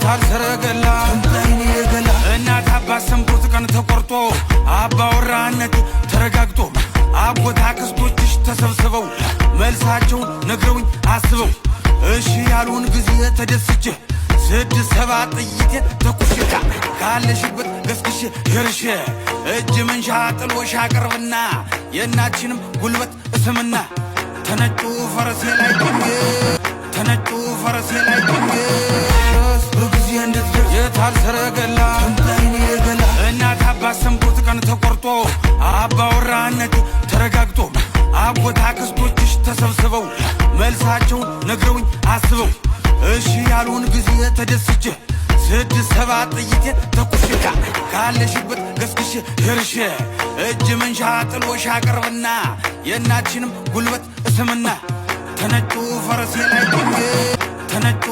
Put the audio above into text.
የታል ሰረገላ እንታይኔ ገላ እናት አባት ሰምቶት ቀን ተቆርጦ አባወራነት ተረጋግጦ አጎት አክስቶችሽ ተሰብስበው መልሳቸውን ነግረውኝ አስበው እሺ ያሉን ጊዜ ተደስቼ 6-7 ጥይቴ ተኩሼ ካለሽበት ገስግሼ ደርሼ እጅ መንሻ ጥሎሽ አቀርብና የእናችንም ጉልበት እስምና ተነጩ ፈረሴ ላይ ቆሜ ተነጩ ፈረሴ ላይ ቆሜ በጊዜ እንድትደርስ የታል ሰረገላ እንታይኔ ገላ እናት አባት ሰምቶት ቀን ተቆርጦ አባወራነት ተረጋግጦ አጎት አክስቶችሽ ተሰብስበው መልሳቸውን ነግረውኝ አስበው እሺ ያሉን ጊዜ ተደስቼ 6-7 ጥይቴ ተኩሼ ካለሽበት ገስግሼ ደርሼ እጅ መንሻ ጥሎሽ አቀርብና የእናችንም ጉልበት እስምና ተነጩ ፈረሴ ላይ ቆሜ ተነጩ